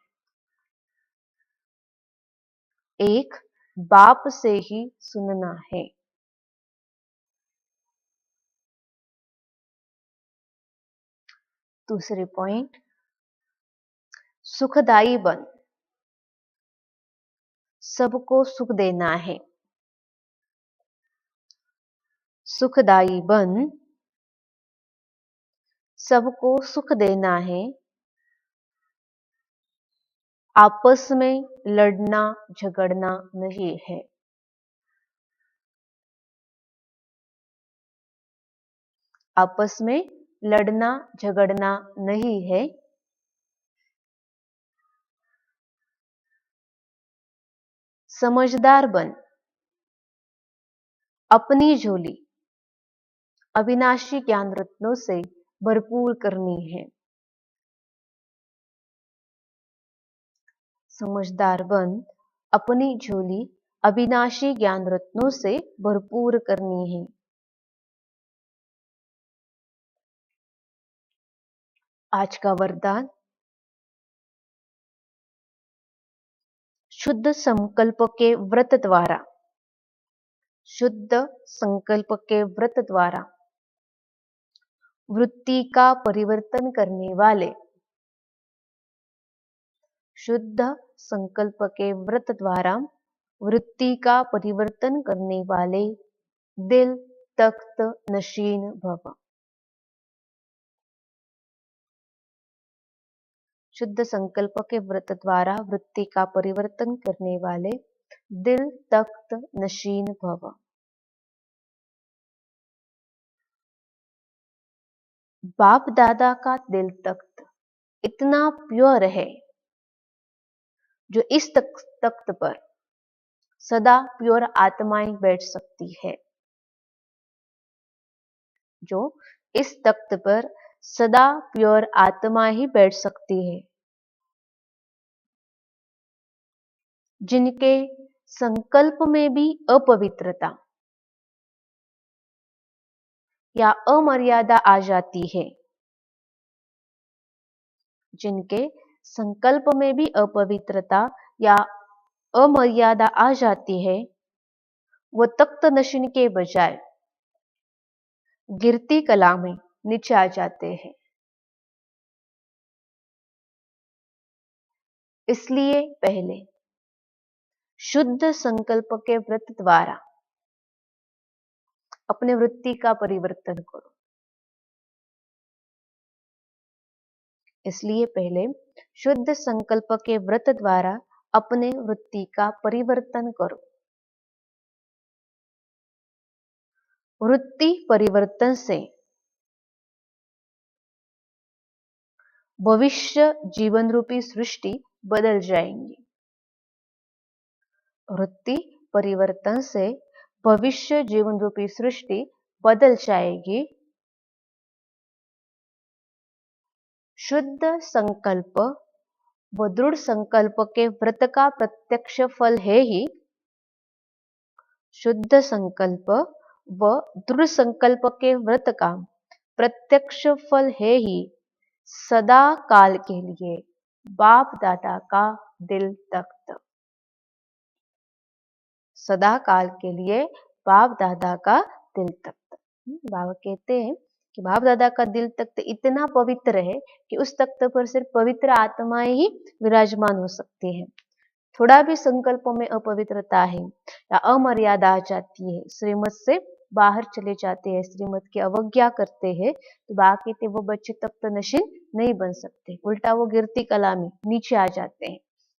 एक बाप से ही सुनना है। दूसरे पॉइंट, सुखदाई बन, सबको सुख देना है। सुखदाई बन, सबको सुख देना है। आपस में लड़ना झगड़ना नहीं है। आपस में लड़ना झगड़ना नहीं है। समझदार बन, अपनी झोली अविनाशी ज्ञान रत्नों से भरपूर करनी है। समझदार बन, अपनी झोली अविनाशी ज्ञान रत्नों से भरपूर करनी है। आज का वरदान, शुद्ध संकल्प के व्रत द्वारा, शुद्ध संकल्प के व्रत द्वारा वृत्ति का परिवर्तन करने वाले, शुद्ध संकल्प के व्रत द्वारा वृत्ति का परिवर्तन करने वाले दिल तख्त नशीन भव। शुद्ध संकल्प के व्रत द्वारा वृत्ति का परिवर्तन करने वाले दिल तख्त नशीन भव। बाप दादा का दिल तख्त इतना प्योर है, जो इस तख्त पर सदा प्योर आत्माएं बैठ सकती है। जो इस तख्त पर सदा प्योर आत्मा ही बैठ सकती है, जिनके संकल्प में भी अपवित्रता या अमर्यादा आ जाती है, जिनके संकल्प में भी अपवित्रता या अमर्यादा आ जाती है, वो तख्त नशीन के बजाय गिरती कला में नीचे आ जाते हैं। इसलिए पहले शुद्ध संकल्प के व्रत द्वारा अपने वृत्ति का परिवर्तन करो। इसलिए पहले शुद्ध संकल्प के व्रत द्वारा अपने वृत्ति का परिवर्तन करो। वृत्ति परिवर्तन से भविष्य जीवन रूपी सृष्टि बदल जाएंगी। वृत्ति परिवर्तन से भविष्य जीवन रूपी सृष्टि बदल जाएगी। शुद्ध संकल्प व दृढ़ संकल्प के व्रत का प्रत्यक्ष फल है ही, शुद्ध संकल्प व दृढ़ संकल्प के व्रत का प्रत्यक्ष फल है ही सदा काल के लिए बाप दादा का दिल तख्त। सदा काल के लिए बाप दादा का दिल तख्त। बाबा कहते हैं कि बाप दादा का दिल तख्त इतना पवित्र है कि उस तख्त पर सिर्फ पवित्र आत्माएं ही विराजमान हो सकती हैं। थोड़ा भी संकल्पों में अपवित्रता है या अमर्यादा आ जाती है, श्रीमत से बाहर चले जाते हैं, श्रीमत की अवज्ञा करते हैं, तो बाकी के वो बच्चे तख्त नशीन नहीं बन सकते, उल्टा वो गिरती कला में नीचे आ जाते हैं।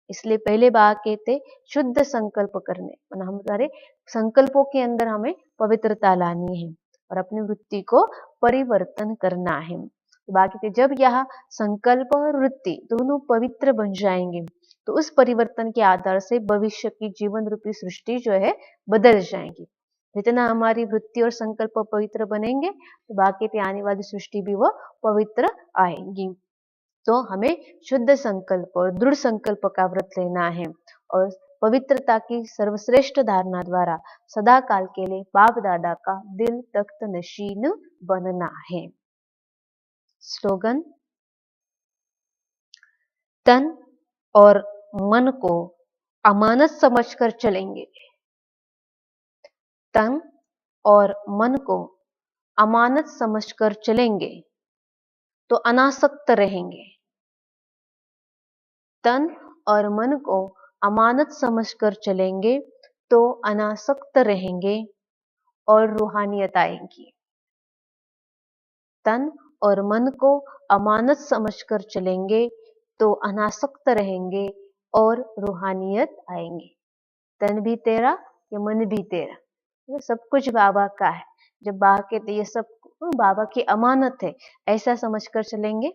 इसलिए पहले बाबा कहते शुद्ध संकल्प करने, मतलब हमारे संकल्पों के अंदर हमें पवित्रता लानी है और अपनी वृत्ति को परिवर्तन करना है। तो बाकी के जब यह संकल्प और वृत्ति दोनों पवित्र बन जाएंगे तो उस परिवर्तन के आधार से भविष्य की जीवन रूपी सृष्टि जो है बदल जाएगी। जितना हमारी वृत्ति और संकल्प पवित्र बनेंगे तो बाकी की आने वाली सृष्टि भी वो पवित्र आएंगी। तो हमें शुद्ध संकल्प और दृढ़ संकल्प का व्रत लेना है और पवित्रता की सर्वश्रेष्ठ धारणा द्वारा सदा काल के लिए बाप दादा का दिल तख्त नशीन बनना है। स्लोगन, तन और मन को अमानत समझकर चलेंगे। तन और मन को अमानत समझकर चलेंगे तो अनासक्त रहेंगे। तन और मन को अमानत समझकर चलेंगे तो अनासक्त रहेंगे और रूहानियत आएगी। तन और मन को अमानत समझकर चलेंगे तो अनासक्त रहेंगे और रूहानियत आएंगे। तन भी तेरा, ये मन भी तेरा, ये सब कुछ बाबा का है। जब बाबा कहते ये सब बाबा की अमानत है ऐसा समझकर चलेंगे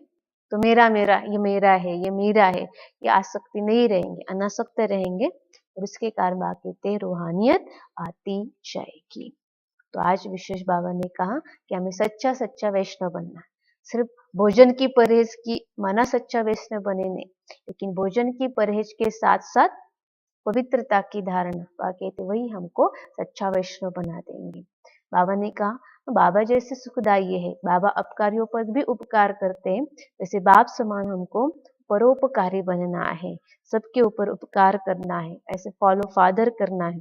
तो मेरा मेरा, ये मेरा है, ये मेरा है, ये आसक्ति नहीं रहेंगे, अनासक्त रहेंगे और उसके कारण बाबा कहते रूहानियत आती जाएगी। तो आज विशेष बाबा ने कहा कि हमें सच्चा सच्चा वैष्णव बनना है। सिर्फ भोजन की परहेज की माना सच्चा वैष्णव बने नहीं, लेकिन भोजन की परहेज के साथ साथ पवित्रता की धारणा कहते वही हमको सच्चा वैष्णव बना देंगे। बाबा ने कहा बाबा जैसे सुखदायी है, बाबा अपकारियों पर भी उपकार करते हैं, वैसे बाप समान हमको परोपकारी बनना है, सबके ऊपर उपकार करना है, ऐसे फॉलो फादर करना है।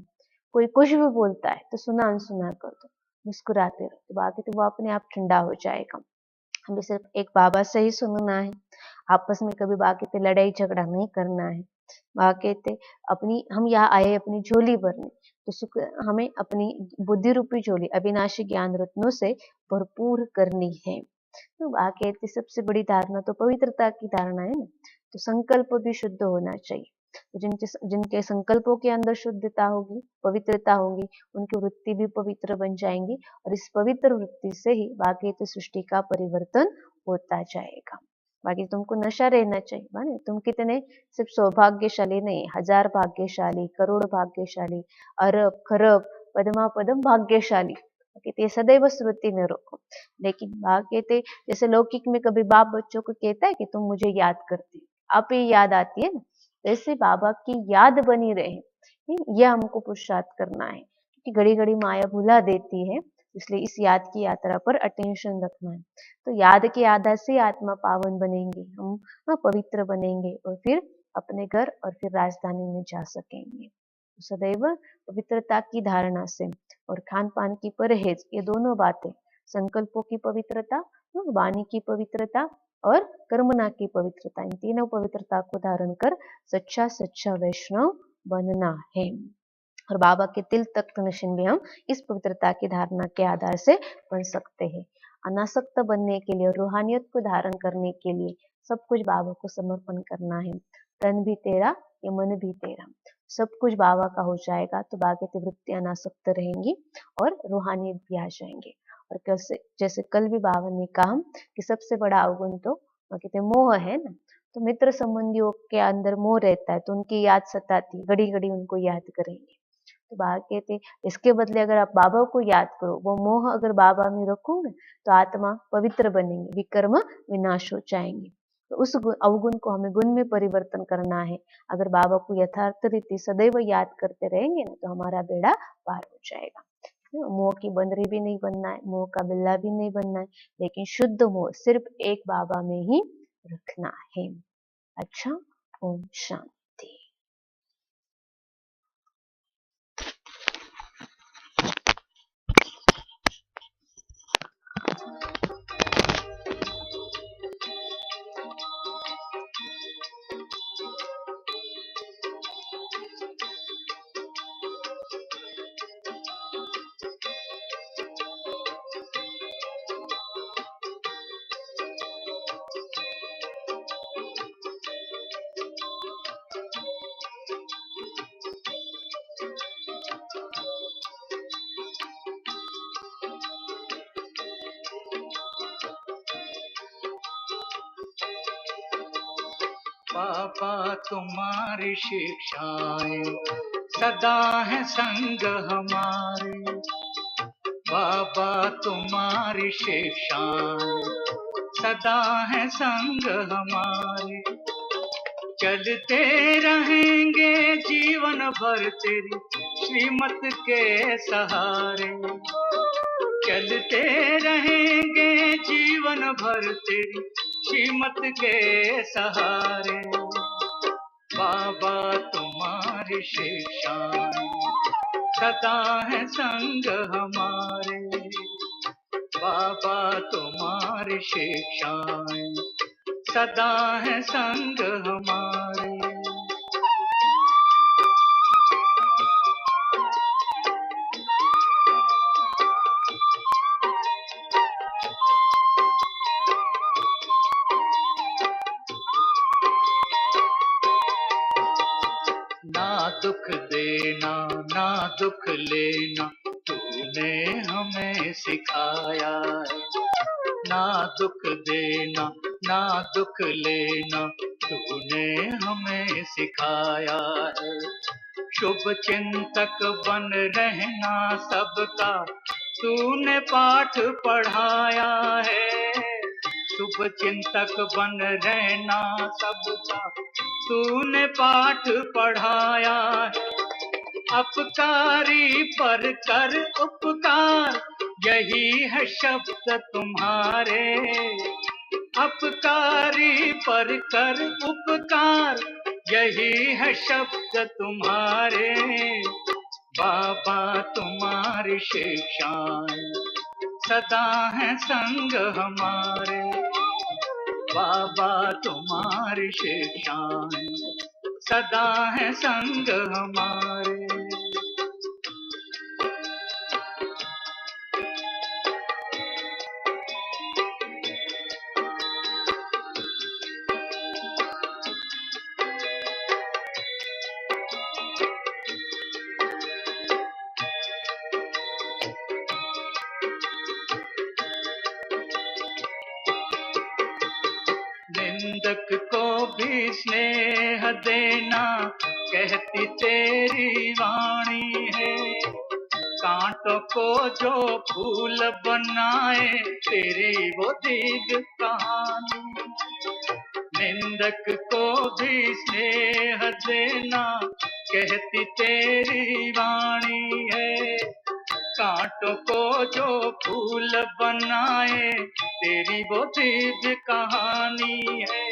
कोई कुछ भी बोलता है तो सुना अनसुना कर दो, मुस्कुराते रहो, तो बाकी तो वो अपने आप ठंडा हो जाएगा। हमें सिर्फ एक बाबा से ही सुनना है, आपस में कभी बाकी पे लड़ाई झगड़ा नहीं करना है। बाबा कहते अपनी हम यहाँ आए अपनी झोली भरने, तो सुख हमें अपनी बुद्धि रूपी झोली अविनाशी ज्ञान रत्नों से भरपूर करनी है। तो बाबा कहते सबसे बड़ी धारणा तो पवित्रता की धारणा है ना, तो संकल्प भी शुद्ध होना चाहिए। तो जिनके संकल्पों के अंदर शुद्धता होगी, पवित्रता होगी, उनकी वृत्ति भी पवित्र बन जाएंगी और इस पवित्र वृत्ति से ही बाकी तो सृष्टि का परिवर्तन होता जाएगा। बाकी तुमको नशा रहना चाहिए माने तुम कितने सिर्फ सौभाग्यशाली नहीं, 1000 भाग्यशाली, करोड़ भाग्यशाली, अरब खरब पद्मा पदम भाग्यशाली, कहते सदैव स्मृति में रखो। लेकिन बाप कहते जैसे लौकिक में कभी बाप बच्चों को कहता है कि तुम मुझे याद करती, आप ही याद आती है ना, ऐसे बाबा की याद बनी रहे, यह हमको पुरुषार्थ करना है, क्योंकि घड़ी घड़ी माया भुला देती है, इसलिए इस याद की यात्रा पर अटेंशन रखना है। तो याद के आधार से आत्मा पावन बनेंगे, हम पवित्र बनेंगे और फिर अपने घर और फिर राजधानी में जा सकेंगे। तो सदैव पवित्रता की धारणा से और खान पान की परहेज, ये दोनों बातें, संकल्पों की पवित्रता, वाणी की पवित्रता और कर्मना की पवित्रता, इन तीनों पवित्रता को धारण कर सच्चा सच्चा वैष्णव बनना है। और बाबा के तिल तख्त नशीन भी हम इस पवित्रता की धारणा के आधार से बन सकते हैं। अनासक्त बनने के लिए, रूहानियत को धारण करने के लिए सब कुछ बाबा को समर्पण करना है। तन भी तेरा, ये मन भी तेरा, सब कुछ बाबा का हो जाएगा तो बाकी की वृत्तियां अनासक्त रहेंगी और रूहानियत भी आ जाएंगे। और जैसे कल भी बाबा ने कहा कि सबसे बड़ा अवगुण तो कहते मोह है ना, तो मित्र संबंधियों के अंदर मोह रहता है तो उनकी याद सताती, घड़ी घड़ी उनको याद करेंगे। तो बाबा कहते इसके बदले अगर आप बाबा को याद करो, वो मोह अगर बाबा में रखोगे तो आत्मा पवित्र बनेंगे, विकर्म विनाश हो जाएंगे। तो उस अवगुण को हमें गुण में परिवर्तन करना है। अगर बाबा को यथार्थ रीति सदैव याद करते रहेंगे ना तो हमारा बेड़ा पार हो जाएगा। मोह की बंदरी भी नहीं बनना है, मोह का बिल्ला भी नहीं बनना है, लेकिन शुद्ध मोह सिर्फ एक बाबा में ही रखना है। अच्छा, ओम शांति। बाबा तुम्हारी शिक्षाएं सदा है संग हमारे। बाबा तुम्हारी शिक्षाएं सदा है संग हमारे। चलते रहेंगे जीवन भर तेरी श्रीमत के सहारे। चलते रहेंगे जीवन भर तेरी श्रीमत के सहारे। बाबा तुम्हारी शिक्षाएं सदा है संग हमारे। बाबा तुम्हारी शिक्षाएं सदा है संग हमारे। ना दुख देना ना दुख लेना तूने हमें सिखाया है। ना दुख देना ना दुख लेना तूने हमें सिखाया है। शुभ चिंतक बन रहना सबका तूने पाठ पढ़ाया है। शुभ चिंतक बन रहना सबका तूने पाठ पढ़ाया है। अपकारी पर कर उपकार यही है शब्द तुम्हारे। अपकारी पर कर उपकार यही है शब्द तुम्हारे। बाबा तुम्हारी शिक्षाएं सदा है संग हमारे। बाबा तुम्हारी शिक्षाएं सदा है संग हमारे। निंदक को भी स्नेह देना कहती तेरी वाणी है। कांटों को जो फूल बनाए तेरी वो दिव्य कहानी। निंदक को भी स्नेह देना कहती तेरी वाणी है। कांटों को जो फूल बनाए तेरी वो दिव्य कहानी है।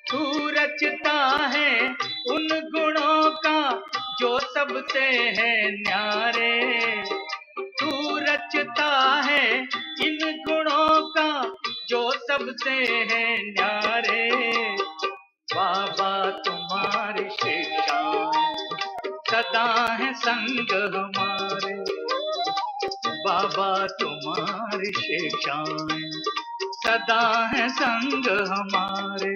तू रचता है उन गुणों का जो सबसे है न्यारे। तू रचता है इन गुणों का जो सबसे है न्यारे। बाबा तुम्हारी शिक्षाएं सदा है संग हमारे। बाबा तुम्हारी शिक्षाएं सदा है संग हमारे।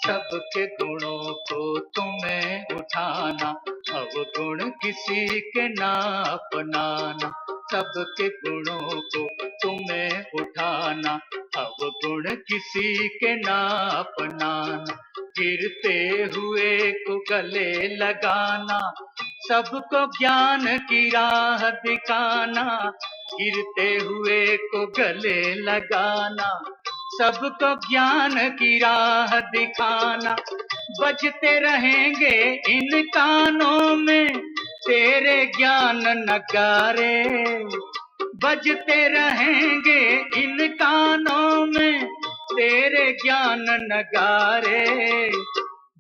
सबके गुणों को तुम्हें उठाना अवगुण किसी के ना अपनाना। सबके गुणों को तुम्हें उठाना अवगुण किसी के ना अपनाना। गिरते हुए को गले लगाना सबको ज्ञान की राह दिखाना। गिरते हुए को गले लगाना सबको ज्ञान की राह दिखाना। बजते रहेंगे इन कानों में तेरे ज्ञान नगारे। बजते रहेंगे इन कानों में तेरे ज्ञान नगारे।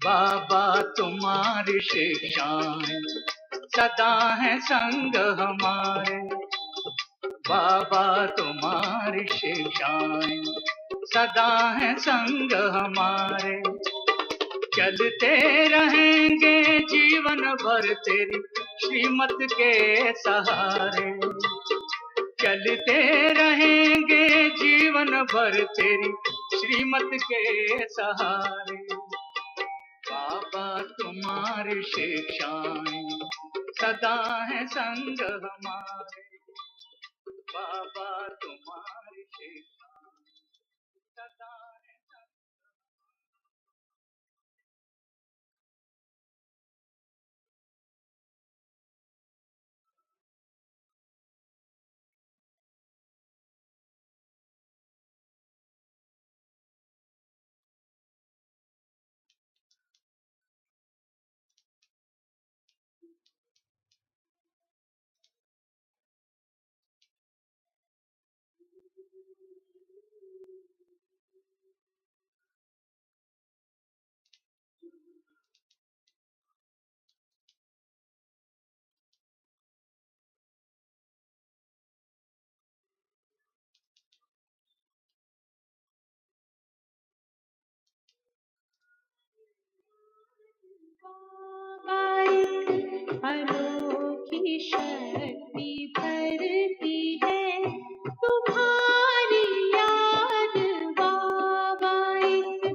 बाबा तुम्हारी शिक्षाएं सदा है संग हमारे। बाबा तुम्हारी शिक्षाएं सदा है संग हमारे। चलते रहेंगे जीवन भर तेरी श्रीमत के सहारे। चलते रहेंगे जीवन भर तेरी श्रीमत के सहारे। बाबा तुम्हारी शिक्षाएं सदा है संग हमारे। बाबा तुम्हारी शिक्षाएं सदा है संग। अनोखी शक्ति भरती है तुम्हारी याद बाबा। एक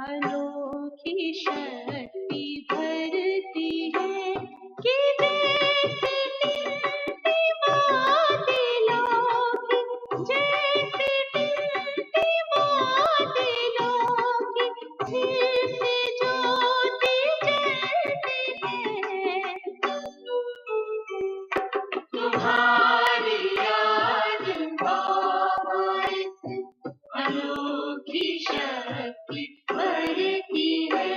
अनोखी शक्ति भरती है कि जैसे टिमटिमा दिलों की, जैसे टिमटिमा दिलों की फिर से ज्योति जलती है। तुम्हारी याद बाबा एक अनोखी शक्ति भरती है।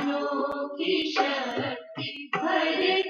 अनोखी शक्ति भरती